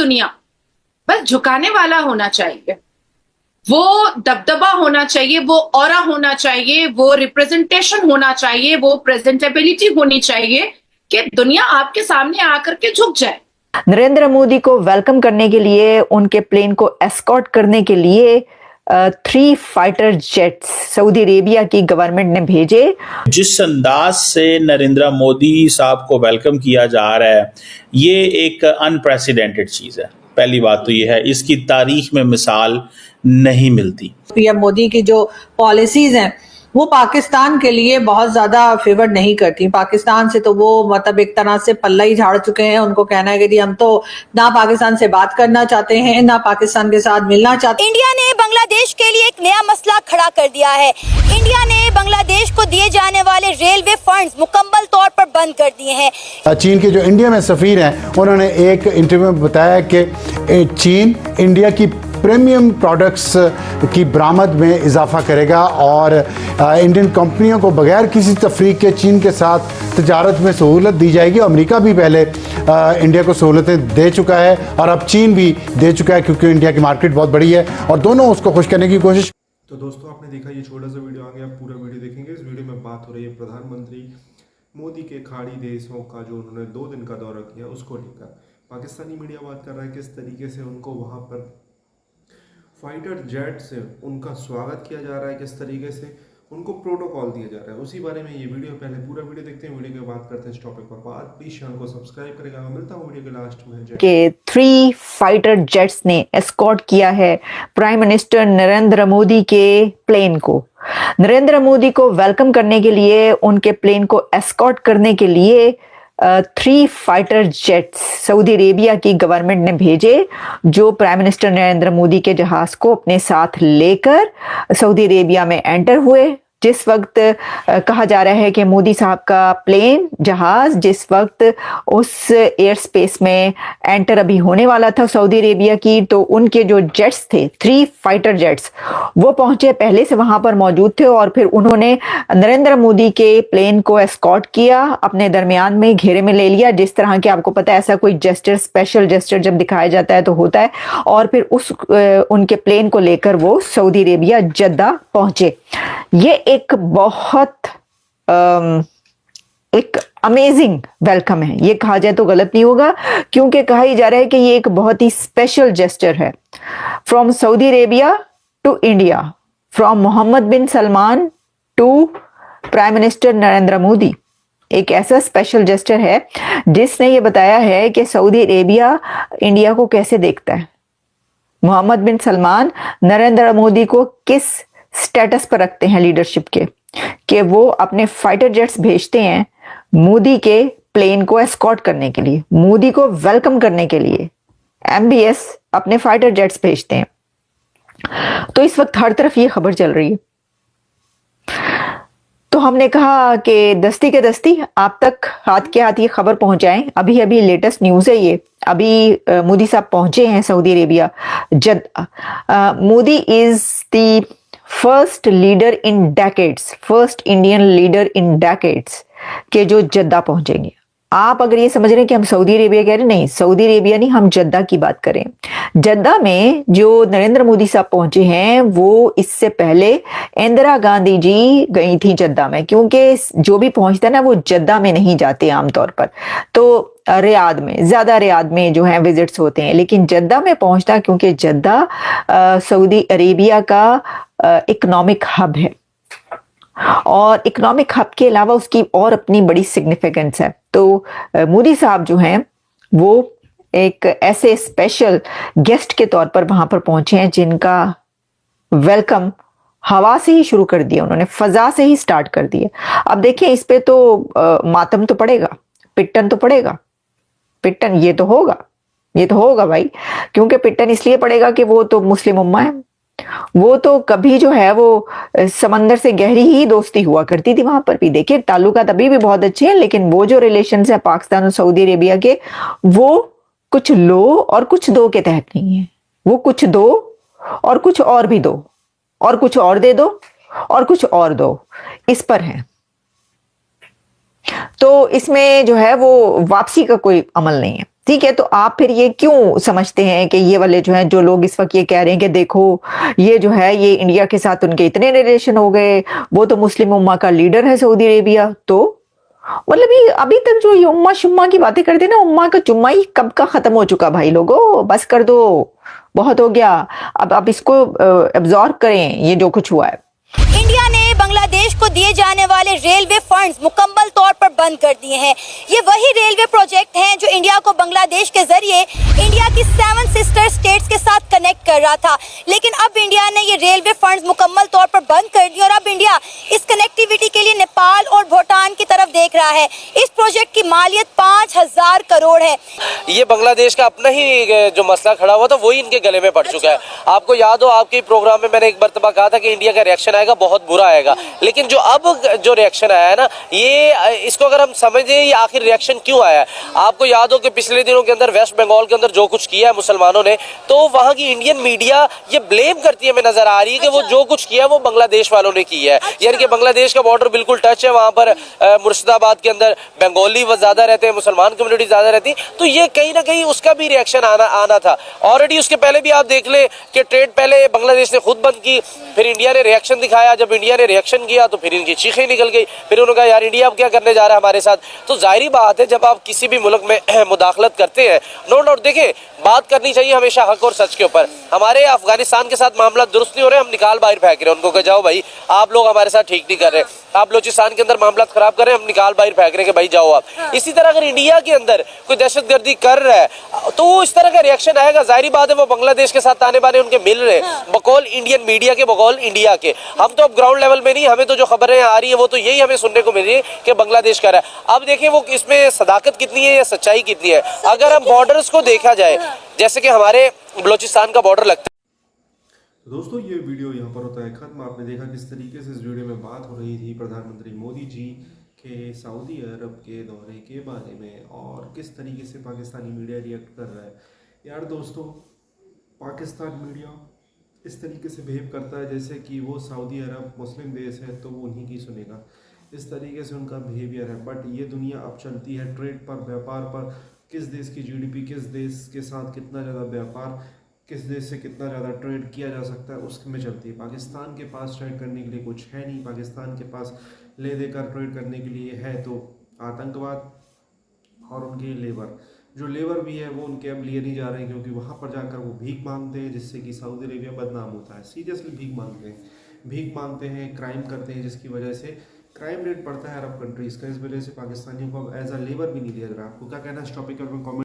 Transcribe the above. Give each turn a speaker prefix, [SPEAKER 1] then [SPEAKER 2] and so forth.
[SPEAKER 1] दुनिया, बस झुकाने वाला होना चाहिए, वो दबदबा होना चाहिए, वो ऑरा होना चाहिए, वो रिप्रेजेंटेशन होना चाहिए, वो प्रेजेंटेबिलिटी होनी चाहिए कि दुनिया आपके सामने आकर के झुक जाए।
[SPEAKER 2] नरेंद्र मोदी को वेलकम करने के लिए, उनके प्लेन को एस्कॉर्ट करने के लिए 3 फाइटर जेट्स सऊदी अरेबिया की गवर्नमेंट ने भेजे।
[SPEAKER 3] जिस अंदाज से नरेंद्र मोदी साहब को वेलकम किया जा रहा है, ये एक अनप्रेसिडेंटेड चीज़ है। पहली बात तो ये है, इसकी तारीख में मिसाल नहीं मिलती।
[SPEAKER 4] पीएम मोदी की जो पॉलिसीज हैं वो पाकिस्तान के लिए बहुत ज्यादा फेवर नहीं करती। पाकिस्तान से तो वो मतलब एक तरह से पल्ला ही झाड़ चुके हैं। उनको कहना है कि हम तो ना पाकिस्तान से बात करना चाहते हैं, ना पाकिस्तान के साथ मिलना चाहते हैं।
[SPEAKER 5] इंडिया ने बांग्लादेश के लिए एक नया मसला खड़ा कर दिया है। इंडिया ने बांग्लादेश को दिए जाने वाले रेलवे फंड्स मुकम्मल तौर पर बंद कर दिए हैं।
[SPEAKER 6] चीन के जो इंडिया में सफीर हैं, उन्होंने एक इंटरव्यू में बताया कि चीन इंडिया की प्रीमियम प्रोडक्ट्स की बरामद में इजाफा करेगा और इंडियन कंपनियों को बगैर किसी तफरीक के चीन के साथ तजारत में सहूलत दी जाएगी। अमेरिका भी पहले इंडिया को सहूलतें दे चुका है और अब चीन भी दे चुका है, क्योंकि इंडिया की मार्केट बहुत बड़ी है और दोनों उसको खुश करने की कोशिश।
[SPEAKER 7] तो दोस्तों, आपने देखा ये छोटा सा वीडियो, आगे आप पूरा वीडियो देखेंगे। इस वीडियो में बात हो रही है प्रधानमंत्री मोदी के खाड़ी देशों का जो उन्होंने 2 दिन का दौरा किया उसको लेकर। पाकिस्तानी मीडिया बात कर रहा है किस तरीके से उनको वहाँ पर फाइटर जेट से उनका स्वागत किया जा रहा है, किस तरीके से उनको प्रोटोकॉल दिया जा रहा है, उसी बारे में ये वीडियो। पहले पूरा वीडियो देखते हैं, वीडियो के बाद करते हैं इस टॉपिक पर बात। प्लीज चैनल को सब्सक्राइब करेगा। मिलता हूँ वीडियो के लास्ट में।
[SPEAKER 2] के 3 फाइटर जेट्स ने एस्कॉर्ट किया है प्राइम मिनिस्टर नरेंद्र मोदी के प्लेन को। नरेंद्र मोदी को वेलकम करने के लिए, उनके प्लेन को एस्कॉर्ट करने के लिए 3 फाइटर जेट्स सऊदी अरेबिया की गवर्नमेंट ने भेजे, जो प्राइम मिनिस्टर नरेंद्र मोदी के जहाज को अपने साथ लेकर सऊदी अरेबिया में एंटर हुए। जिस वक्त कहा जा रहा है कि मोदी साहब का प्लेन जहाज जिस वक्त उस एयर स्पेस में एंटर अभी होने वाला था सऊदी अरेबिया की, तो उनके जो जेट्स थे 3 फाइटर जेट्स वो पहुंचे, पहले से वहां पर मौजूद थे और फिर उन्होंने नरेंद्र मोदी के प्लेन को एस्कॉर्ट किया, अपने दरमियान में घेरे में ले लिया। जिस तरह के आपको पता है, ऐसा कोई जेस्चर, स्पेशल जेस्चर जब दिखाया जाता है तो होता है। और फिर उनके प्लेन को लेकर वो सऊदी अरेबिया जद्दा पहुंचे। ये एक बहुत एक अमेजिंग वेलकम है, ये कहा जाए तो गलत नहीं होगा, क्योंकि कहा ही जा रहा है कि ये एक बहुत ही स्पेशल जेस्चर है। From Saudi Arabia to India, from Mohammed bin Salman to prime minister Narendra Modi. एक ऐसा स्पेशल जेस्चर है जिसने ये बताया है कि सऊदी अरेबिया इंडिया को कैसे देखता है। मोहम्मद बिन सलमान नरेंद्र मोदी को किस स्टेटस पर रखते हैं लीडरशिप के, कि वो अपने फाइटर जेट्स भेजते हैं मोदी के प्लेन को एस्कॉर्ट करने के लिए, मोदी को वेलकम करने के लिए एमबीएस अपने फाइटर जेट्स भेजते हैं। तो इस वक्त हर तरफ ये खबर चल रही है। तो हमने कहा कि दस्ती के दस्ती आप तक हाथ के हाथ ये खबर पहुंचाएं। अभी अभी लेटेस्ट न्यूज़ है ये। अभी मोदी साहब पहुंचे हैं Saudi Arabia Jeddah. Modi is the first leader in decades, first Indian leader in decades के जो जद्दा पहुंचेंगे। आप अगर ये समझ रहे हैं कि हम सऊदी अरेबिया कह रहे हैं, नहीं, सऊदी अरेबिया नहीं, हम जद्दा की बात करें। जद्दा में जो नरेंद्र मोदी साहब पहुंचे हैं, वो इससे पहले इंदिरा गांधी जी गई थी जद्दा में, क्योंकि जो भी पहुंचता है ना वो जद्दा में नहीं जाते आमतौर पर, तो रियाद में, ज्यादा रियाद में जो है विजिट्स होते हैं, लेकिन जद्दा में पहुंचता क्योंकि जद्दा सऊदी अरेबिया का इकोनॉमिक हब है और इकोनॉमिक हब के अलावा उसकी और अपनी बड़ी सिग्निफिकेंस है। तो मोदी साहब जो हैं वो एक ऐसे स्पेशल गेस्ट के तौर पर वहां पर पहुंचे हैं जिनका वेलकम हवा से ही शुरू कर दिया उन्होंने, फजा से ही स्टार्ट कर दिया। अब देखिए, इस पे तो मातम तो पड़ेगा, पिट्टन तो पड़ेगा, पिट्टन ये तो होगा भाई, क्योंकि पिट्टन इसलिए पड़ेगा कि वो तो मुस्लिम उम्मा है, वो तो कभी जो है वो समंदर से गहरी ही दोस्ती हुआ करती थी वहां पर भी। देखिए, ताल्लुकात अभी भी बहुत अच्छे हैं, लेकिन वो जो रिलेशंस है पाकिस्तान और सऊदी अरेबिया के, वो कुछ लो और कुछ दो के तहत नहीं है। वो कुछ दो और कुछ और भी दो और कुछ और दे दो और कुछ और दो, इस पर है। तो इसमें जो है वो वापसी का कोई अमल नहीं है। ठीक है, तो आप फिर ये क्यों समझते हैं कि ये वाले जो हैं, जो लोग इस वक्त ये कह रहे हैं कि देखो ये जो है ये इंडिया के साथ उनके इतने रिलेशन हो गए, वो तो मुस्लिम उम्मा का लीडर है सऊदी अरेबिया, तो मतलब ये अभी तक जो ये उम्मा शुम्मा की बातें करते हैं ना, उम्मा का जुम्मा ही कब का खत्म हो चुका भाई लोगों, बस कर दो, बहुत हो गया। अब आप इसको एब्जॉर्ब करें ये जो कुछ हुआ है।
[SPEAKER 5] इंडिया ने बांग्लादेश को दिए जाने वाले रेलवे फंड्स मुकम्मल तौर पर बंद कर दिए हैं। ये वही रेलवे प्रोजेक्ट हैं जो इंडिया को बांग्लादेश के जरिए इंडिया की 7 सिस्टर स्टेट्स के साथ कनेक्ट कर रहा था, लेकिन अब इंडिया ने ये रेलवे फंड्स मुकम्मल तौर पर बंद कर दिए और अब इंडिया इस कनेक्टिविटी के लिए नेपाल और भूटान की तरफ देख रहा है। इस प्रोजेक्ट की मालियत 5000 करोड़ है।
[SPEAKER 8] ये बांग्लादेश का अपना ही जो मसला खड़ा हुआ था वही इनके गले में पड़ चुका है। आपको याद हो आपके प्रोग्राम में मैंने एक मरतबा कहा था कि इंडिया का रिएक्शन आएगा बहुत बुरा आएगा, लेकिन जो अब जो रिएक्शन आया है ना, ये इसको अगर हम समझे ये आखिर रिएक्शन क्यों आया है। आपको याद हो कि पिछले दिनों के अंदर वेस्ट बंगाल के अंदर जो कुछ किया है मुसलमानों ने, तो वहां की इंडियन मीडिया ये ब्लेम करती है, हमें नजर आ रही है कि वो जो कुछ किया वो बांग्लादेश वालों ने किया है। यानी कि बांग्लादेश का बॉर्डर बिल्कुल टच है, वहां पर मुर्शिदाबाद के अंदर बंगाली ज्यादा रहते हैं, मुसलमान कम्युनिटी ज्यादा रहती है, तो ये कहीं ना कहीं उसका भी रिएक्शन आना था। ऑलरेडी उसके पहले भी आप देख ले कि ट्रेड पहले बांग्लादेश ने खुद बंद की, फिर इंडिया ने रिएक्शन दिखाया, जब इंडिया ने रिएक्शन किया तो फिर इनकी चीखें निकल गई, फिर उन्होंने कहा यार इंडिया अब क्या करने जा रहा है हमारे साथ। तो जाहिर बात है जब आप किसी भी मुल्क में मुदाखलत करते हैं, नो डाउट देखें बात करनी चाहिए हमेशा हक और सच के ऊपर। हमारे अफगानिस्तान के साथ मामला दुरुस्त नहीं हो रहे, हम निकाल बाहर फेंक रहे हैं उनको कि जाओ भाई आप लोग हमारे साथ ठीक नहीं कर रहे, आप बलूचिस्तान के अंदर मामला खराब कर रहे हैं, हम निकाल बाहर फेंक रहे हैं कि भाई जाओ आप। इसी तरह अगर इंडिया के अंदर कोई दहशतगर्दी कर रहा है तो इस तरह का रिएक्शन आएगा। जाहिर बात है वो बांग्लादेश के साथ ताने बाने उनके मिल रहे हैं, बकौल इंडियन मीडिया के, बकौल इंडिया के। हम तो अब ग्राउंड लेवल में नहीं, हमें तो जो खबरें आ रही है वो तो यही हमें सुनने को मिल रही है कि बांग्लादेश कर रहा है। अब देखें वो इसमें सदाकत कितनी है या सच्चाई कितनी है। अगर हम बॉर्डर्स को देखा जाए, जैसे कि हमारे बलूचिस्तान का बॉर्डर लगता है।
[SPEAKER 7] तो दोस्तों ये वीडियो यहाँ पर होता है खत्म। आपने देखा किस तरीके से इस वीडियो में बात हो रही थी प्रधानमंत्री मोदी जी के सऊदी अरब के दौरे के बारे में और किस तरीके से पाकिस्तानी मीडिया रिएक्ट कर रहा है। यार दोस्तों पाकिस्तान मीडिया इस तरीके से बिहेव करता है जैसे कि वो सऊदी अरब मुस्लिम देश है तो वो उन्हीं की सुनेगा, इस तरीके से उनका बिहेवियर है। बट ये दुनिया अब चलती है ट्रेड पर, व्यापार पर, किस देश की जीडीपी, किस देश के साथ कितना ज़्यादा व्यापार, किस देश से कितना ज़्यादा ट्रेड किया जा सकता है उसमें चलती है। पाकिस्तान के पास ट्रेड करने के लिए कुछ है नहीं, पाकिस्तान के पास ले देकर ट्रेड करने के लिए है तो आतंकवाद और उनके लेबर। जो लेबर भी है वो उनके अब लिए नहीं जा रहे हैं क्योंकि वहाँ पर जाकर वो भीख मांगते हैं जिससे कि सऊदी अरेबिया बदनाम होता है। सीरियसली भीख मांगते हैं, क्राइम करते हैं जिसकी वजह से क्राइम रेट बढ़ता है अरब कंट्रीज़ का। इस वजह से पाकिस्तानियों को अब एज अ लेबर भी नहीं दिया जा रहा। आपको क्या कहना है इस टॉपिक पर कमेंट